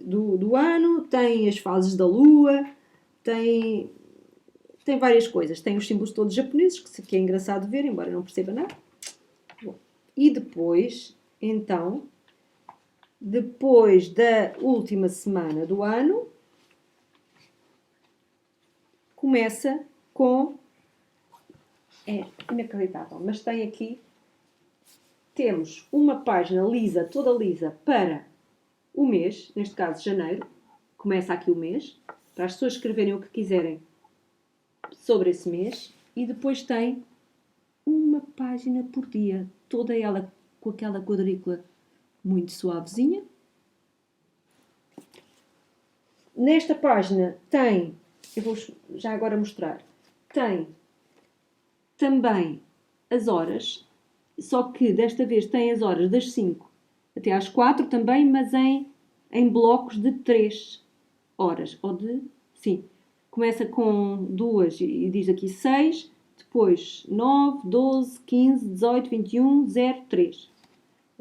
do ano, tem as fases da lua, tem várias coisas. Tem os símbolos todos japoneses, que é engraçado ver, embora não perceba nada. Bom, e depois, então, depois da última semana do ano, começa com... É inacreditável, mas tem aqui... Temos uma página lisa, toda lisa, para o mês, neste caso janeiro. Começa aqui o mês, para as pessoas escreverem o que quiserem sobre esse mês. E depois tem uma página por dia, toda ela com aquela quadrícula muito suavezinha. Nesta página tem, eu vou já agora mostrar, tem também as horas, só que desta vez tem as horas das 5 até às 4 também, mas em blocos de 3 horas, sim, começa com 2 e diz aqui 6, depois 9, 12, 15, 18, 21, 0, 3.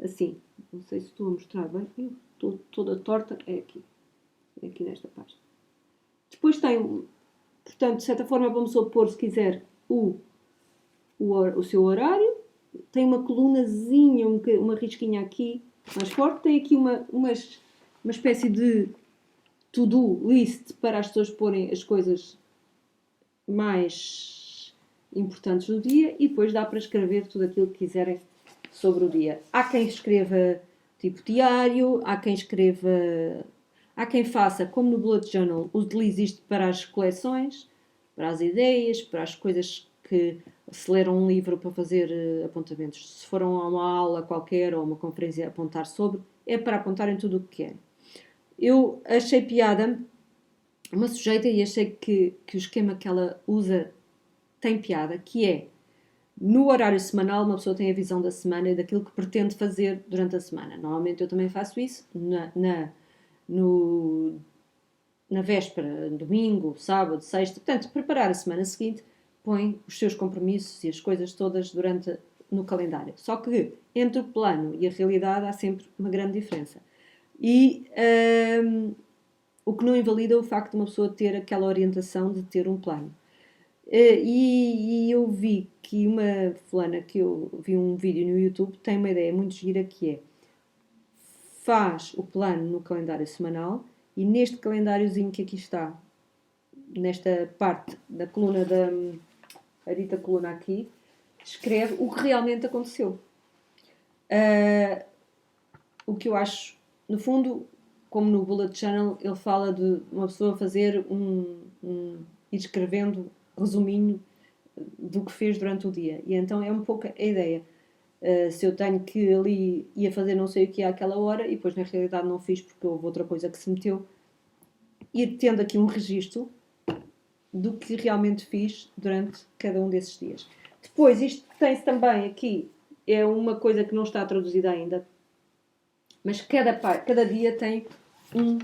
Assim, não sei se estou a mostrar bem, eu estou toda torta, é aqui nesta página. Depois tem, portanto, de certa forma, vamos supor, se quiser, o seu horário. Tem uma colunazinha, uma risquinha aqui mais forte. Tem aqui uma espécie de to-do list para as pessoas porem as coisas mais importantes do dia e depois dá para escrever tudo aquilo que quiserem sobre o dia. Há quem escreva tipo diário, há quem faça, como no Bullet Journal, utilize isto para as coleções, para as ideias, para as coisas que se leram um livro para fazer apontamentos. Se foram a uma aula qualquer ou uma conferência a apontar sobre, é para apontarem tudo o que querem. Eu achei piada uma sujeita e achei que o esquema que ela usa tem piada, que é, no horário semanal, uma pessoa tem a visão da semana e daquilo que pretende fazer durante a semana. Normalmente eu também faço isso na véspera, domingo, sábado, sexta. Portanto, preparar a semana seguinte, põe os seus compromissos e as coisas todas no calendário. Só que entre o plano e a realidade há sempre uma grande diferença. E o que não invalida o facto de uma pessoa ter aquela orientação de ter um plano. E eu vi que uma fulana, que eu vi um vídeo no YouTube, tem uma ideia muito gira que é: faz o plano no calendário semanal e neste calendáriozinho que aqui está, nesta parte da coluna, a dita coluna aqui, escreve o que realmente aconteceu. O que eu acho, no fundo, como no Bullet Journal, ele fala de uma pessoa fazer ir escrevendo, resumindo, do que fez durante o dia. E então é um pouco a ideia. Se eu tenho que ali ia fazer não sei o que àquela hora e depois na realidade não fiz porque houve outra coisa que se meteu, ir tendo aqui um registro do que realmente fiz durante cada um desses dias. Depois, isto tem-se também aqui, é uma coisa que não está traduzida ainda, mas cada dia tem um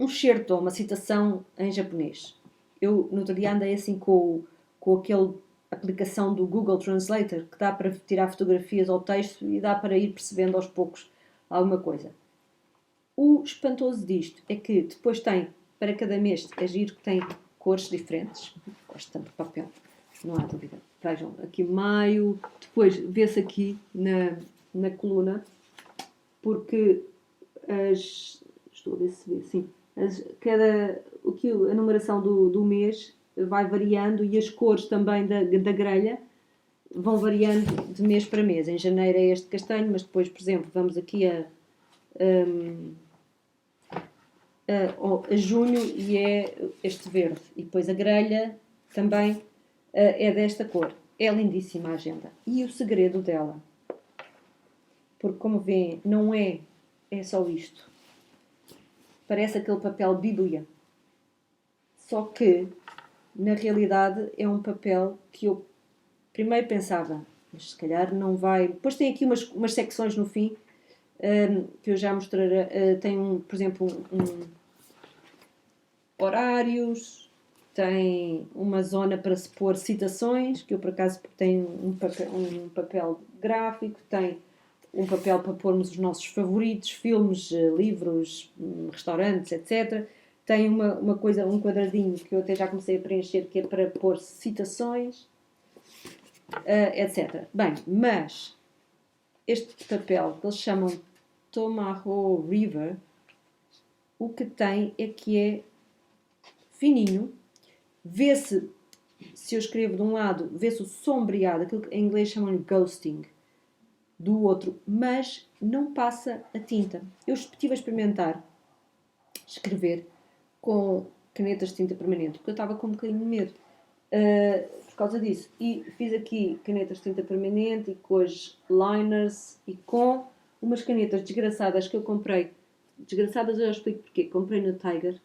certo, uma citação em japonês. Eu no outro dia andei assim com aquele aplicação do Google Translator que dá para tirar fotografias ao texto e dá para ir percebendo aos poucos alguma coisa. O espantoso disto é que depois tem, para cada mês, é giro que tem cores diferentes. Gosto tanto de papel, não há dúvida. Vejam, aqui maio, depois vê-se aqui na coluna, porque estou a ver se vê, sim. A numeração do mês vai variando e as cores também da grelha vão variando de mês para mês. Em janeiro é este castanho, mas depois, por exemplo, vamos aqui a junho e é este verde. E depois a grelha também é desta cor. É lindíssima a agenda. E o segredo dela, porque como vêem, não é só isto. Parece aquele papel bíblia. Só que, na realidade, é um papel que eu primeiro pensava, mas se calhar não vai... Depois tem aqui umas secções no fim, que eu já mostrarei. Tem, por exemplo, horários, tem uma zona para se pôr citações, que eu por acaso tenho um papel gráfico, tem um papel para pormos os nossos favoritos, filmes, livros, restaurantes, etc. Tem uma coisa, um quadradinho que eu até já comecei a preencher, que é para pôr citações, etc. Bem, mas este papel que eles chamam Tomaho River, o que tem é que é fininho, vê-se, se eu escrevo de um lado, vê-se o sombreado, aquilo que em inglês chamam de ghosting, do outro, mas não passa a tinta. Eu estive a experimentar escrever com canetas de tinta permanente, porque eu estava com um bocadinho de medo por causa disso. E fiz aqui canetas de tinta permanente e com as liners e com umas canetas desgraçadas que eu comprei. Desgraçadas eu já explico porquê. Comprei no Tiger,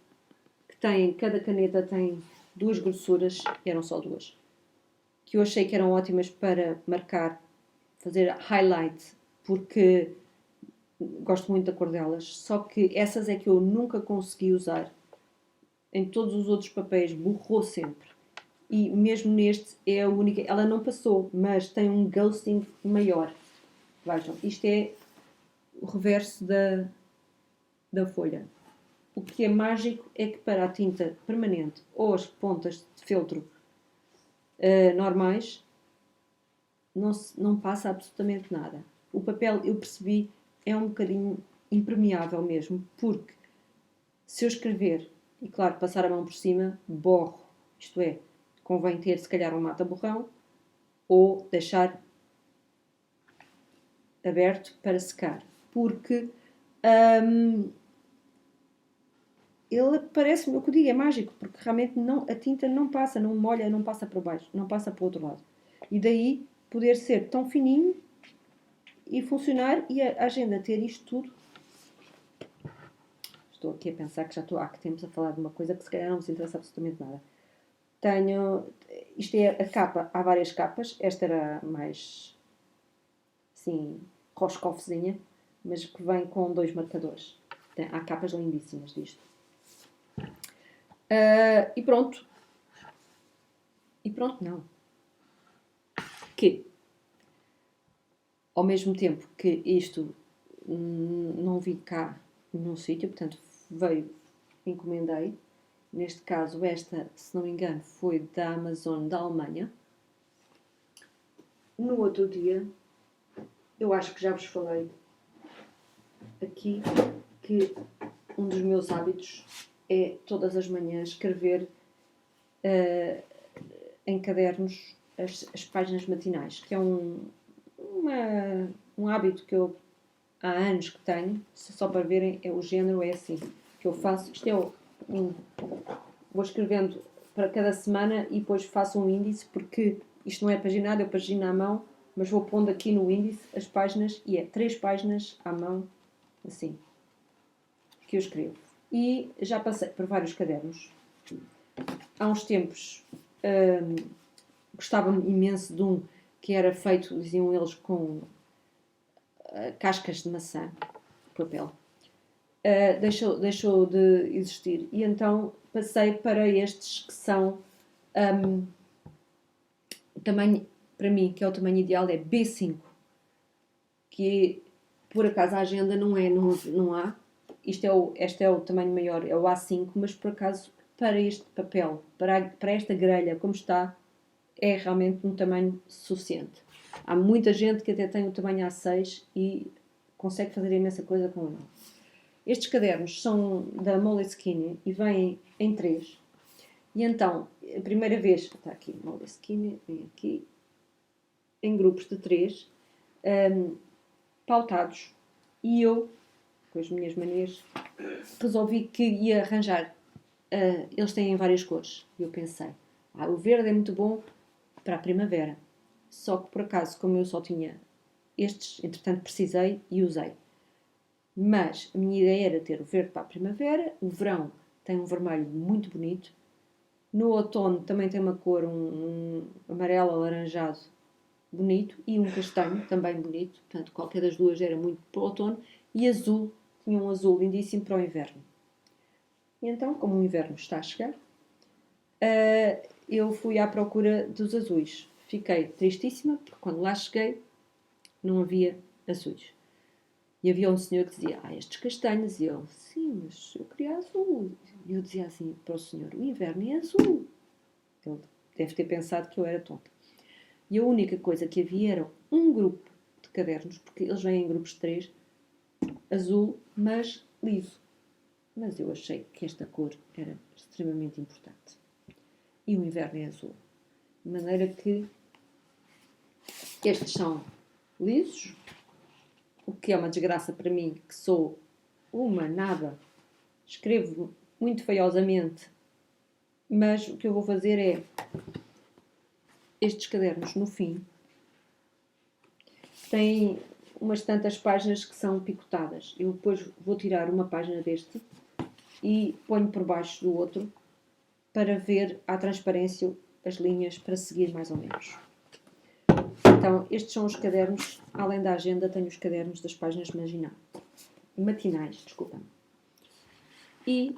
que cada caneta tem 2 grossuras, eram só 2, que eu achei que eram ótimas para marcar, fazer highlight, porque gosto muito da cor delas, só que essas é que eu nunca consegui usar. Em todos os outros papéis borrou sempre. E mesmo neste é a única, ela não passou, mas tem um ghosting maior. Vejam, isto é o reverso da folha. O que é mágico é que para a tinta permanente ou as pontas de feltro normais não passa absolutamente nada. O papel, eu percebi, é um bocadinho impermeável mesmo, porque se eu escrever e, claro, passar a mão por cima, borro. Isto é, convém ter, se calhar, um mata-borrão ou deixar aberto para secar. Porque ele parece-me, o que eu digo, é mágico, porque realmente a tinta não passa, não molha, não passa para baixo, não passa para o outro lado. E daí poder ser tão fininho e funcionar e a agenda ter isto tudo. Estou aqui a pensar que já estou há que tempos a falar de uma coisa que se calhar não vos interessa absolutamente nada. Isto é a capa, há várias capas, esta era mais, assim, roscofzinha, mas que vem com 2 marcadores. Há capas lindíssimas disto. E pronto. E pronto, não. Que, ao mesmo tempo que isto não vi cá num sítio, portanto, veio, encomendei. Neste caso, esta, se não me engano, foi da Amazon da Alemanha. No outro dia, eu acho que já vos falei aqui que um dos meus hábitos é todas as manhãs escrever em cadernos as páginas matinais, que é um hábito que eu há anos que tenho, só para verem, o género é assim, que eu faço, isto é vou escrevendo para cada semana e depois faço um índice, porque isto não é paginado, eu pagino à mão, mas vou pondo aqui no índice as páginas, e é 3 páginas à mão, assim, que eu escrevo. E já passei por vários cadernos. Há uns tempos gostava-me imenso de um que era feito, diziam eles, com cascas de maçã, papel. Deixou de existir. E então passei para estes que são o tamanho, para mim, que é o tamanho ideal, é B5. Que por acaso a agenda não há. Este é o tamanho maior, é o A5, mas por acaso para este papel, para esta grelha, como está, é realmente um tamanho suficiente. Há muita gente que até tem o tamanho A6 e consegue fazer imensa coisa com ele. Estes cadernos são da Moleskine e vêm em 3. E então, a primeira vez, está aqui, Moleskine, vem aqui, em grupos de 3, pautados. E eu, com as minhas manias, resolvi que ia arranjar. Eles têm várias cores. E eu pensei, o verde é muito bom para a primavera. Só que, por acaso, como eu só tinha estes, entretanto precisei e usei. Mas a minha ideia era ter o verde para a primavera, o verão tem um vermelho muito bonito, no outono também tem uma cor, um amarelo alaranjado bonito, e um castanho também bonito, portanto qualquer das duas era muito para o outono, e azul, tinha um azul lindíssimo para o inverno. E então, como o inverno está a chegar, eu fui à procura dos azuis. Fiquei tristíssima, porque quando lá cheguei não havia azuis. E havia um senhor que dizia, estes castanhos. E eu, sim, mas eu queria azul. E eu dizia assim para o senhor, o inverno é azul. Ele deve ter pensado que eu era tonta. E a única coisa que havia era um grupo de cadernos, porque eles vêm em grupos de 3, azul, mas liso. Mas eu achei que esta cor era extremamente importante. E o inverno é azul. De maneira que estes são lisos, o que é uma desgraça para mim, que sou uma nada, escrevo muito feiosamente, mas o que eu vou fazer é estes cadernos no fim têm umas tantas páginas que são picotadas. Eu depois vou tirar uma página deste e ponho por baixo do outro para ver à transparência as linhas para seguir mais ou menos. Então, estes são os cadernos, além da agenda, tenho os cadernos das páginas matinais, desculpa. E,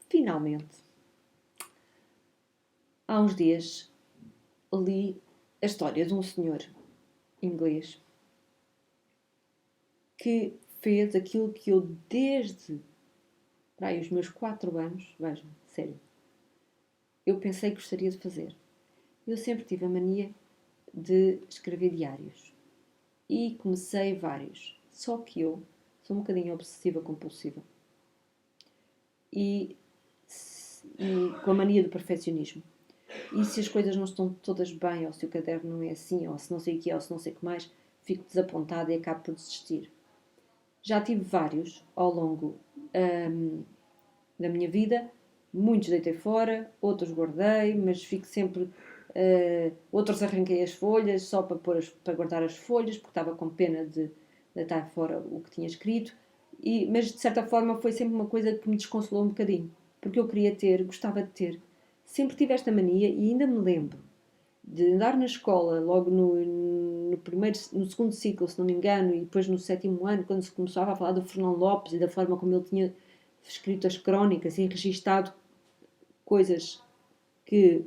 finalmente, há uns dias, li a história de um senhor inglês que fez aquilo que eu desde os meus 4 anos, vejam, sério, eu pensei que gostaria de fazer. Eu sempre tive a mania de escrever diários. E comecei vários. Só que eu sou um bocadinho obsessiva compulsiva. E com a mania do perfeccionismo. E se as coisas não estão todas bem, ou se o caderno não é assim, ou se não sei o que é, ou se não sei o que mais, fico desapontada e acabo por desistir. Já tive vários ao longo da minha vida. Muitos deitei fora, outros guardei, mas fico sempre... outros arranquei as folhas só para guardar as folhas, porque estava com pena de deitar fora o que tinha escrito. Mas de certa forma foi sempre uma coisa que me desconsolou um bocadinho, porque eu queria gostava de ter. Sempre tive esta mania e ainda me lembro de andar na escola, logo no segundo ciclo, se não me engano, e depois no 7º ano, quando se começava a falar do Fernão Lopes e da forma como ele tinha escrito as crónicas e registado coisas que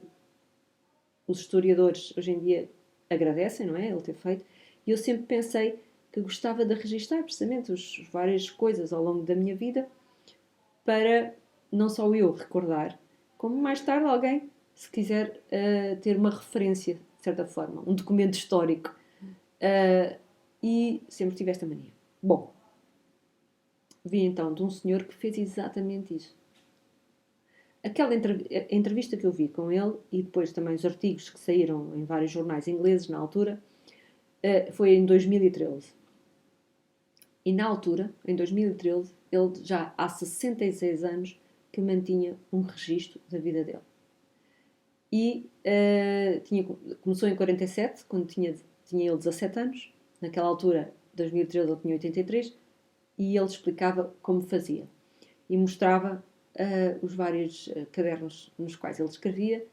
os historiadores hoje em dia agradecem, não é? Ele ter feito. E eu sempre pensei que gostava de registrar precisamente as várias coisas ao longo da minha vida para não só eu recordar, como mais tarde alguém, se quiser ter uma referência, de certa forma, um documento histórico. E sempre tive esta mania. Bom, vi então de um senhor que fez exatamente isso. Aquela entrevista que eu vi com ele, e depois também os artigos que saíram em vários jornais ingleses na altura, foi em 2013. E na altura, em 2013, ele já há 66 anos que mantinha um registro da vida dele. E começou em 47, quando tinha ele 17 anos. Naquela altura, 2013, ele tinha 83. E ele explicava como fazia. E mostrava os vários cadernos nos quais ele escrevia.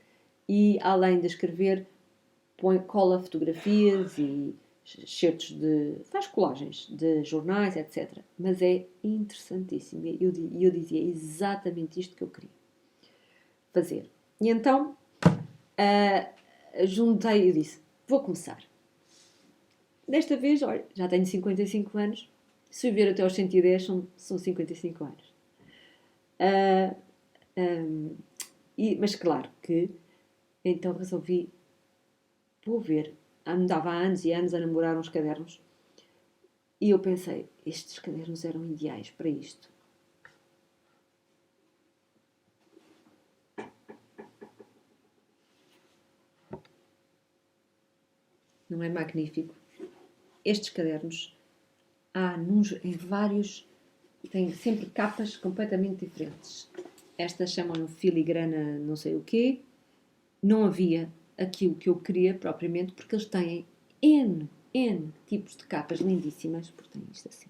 E, além de escrever, cola fotografias e excertos faz colagens de jornais, etc. Mas é interessantíssimo. E eu dizia exatamente isto que eu queria fazer. E então, juntei e disse, vou começar. Desta vez, olha, já tenho 55 anos. Se viver até aos 110, são 55 anos. Mas claro que, então resolvi, vou ver. Andava há anos e anos a namorar uns cadernos. E eu pensei, estes cadernos eram ideais para isto. Não é magnífico? Estes cadernos há em vários, têm sempre capas completamente diferentes. Estas chamam filigrana não sei o quê. Não havia aquilo que eu queria propriamente, porque eles têm N tipos de capas lindíssimas, porque têm isto assim.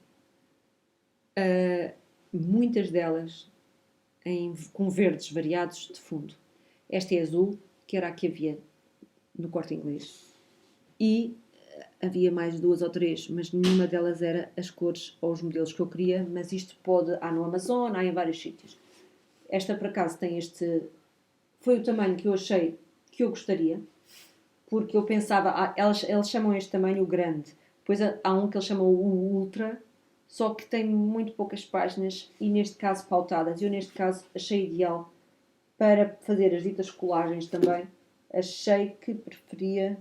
Muitas delas com verdes variados de fundo. Esta é azul, que era a que havia no Corte Inglês. E havia mais 2 ou 3, mas nenhuma delas era as cores ou os modelos que eu queria, mas isto há no Amazon, há em vários sítios. Esta, por acaso, tem este... Foi o tamanho que eu achei que eu gostaria, porque eu pensava... eles chamam este tamanho o grande. Depois há um que eles chamam o ultra, só que tem muito poucas páginas e, neste caso, pautadas. Eu, neste caso, achei ideal para fazer as ditas colagens também. Achei que preferia...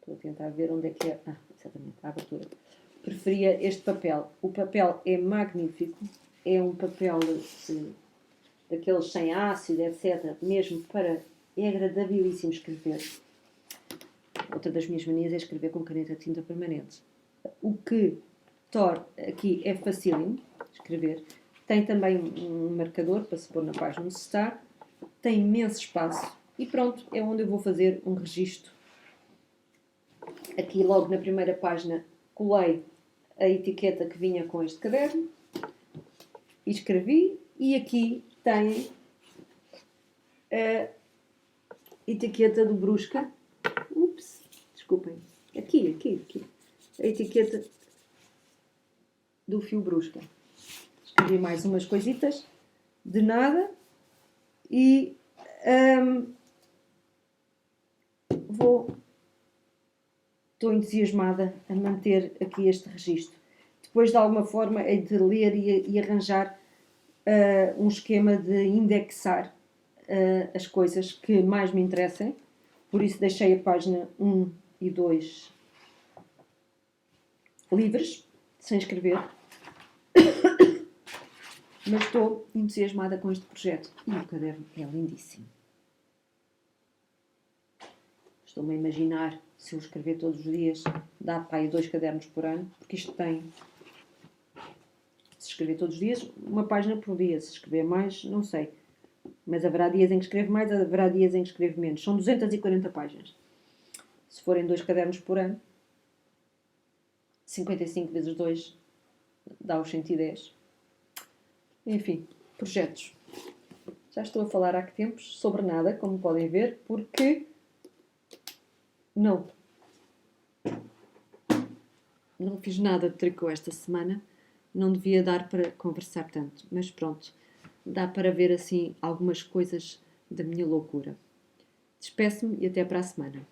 Estou a tentar ver onde é que é... exatamente, a abertura. Preferia este papel. O papel é magnífico. É um papel daqueles sem ácido, etc. Mesmo para... É agradabilíssimo escrever. Outra das minhas manias é escrever com caneta de tinta permanente. O que aqui é facílimo escrever. Tem também um marcador para se pôr na página onde se está. Tem imenso espaço. E pronto, é onde eu vou fazer um registro. Aqui logo na primeira página colei a etiqueta que vinha com este caderno. E escrevi. E aqui tem a etiqueta do Brusca. Ups, desculpem. Aqui. A etiqueta do fio Brusca. Escrevi mais umas coisitas. De nada. E estou entusiasmada a manter aqui este registro. Depois, de alguma forma, hei de ler e arranjar um esquema de indexar as coisas que mais me interessem. Por isso, deixei a página 1 e 2 livres, sem escrever. Mas estou entusiasmada com este projeto. E o caderno é lindíssimo. Estou-me a imaginar, se eu escrever todos os dias, dá para aí 2 cadernos por ano, porque isto tem... Se escrever todos os dias, uma página por dia. Se escrever mais, não sei. Mas haverá dias em que escrevo mais, haverá dias em que escrevo menos. São 240 páginas. Se forem 2 cadernos por ano, 55 vezes 2 dá os 110. Enfim, projetos. Já estou a falar há que tempos sobre nada, como podem ver, porque não fiz nada de tricô esta semana. Não devia dar para conversar tanto, mas pronto, dá para ver assim algumas coisas da minha loucura. Despeço-me e até para a semana.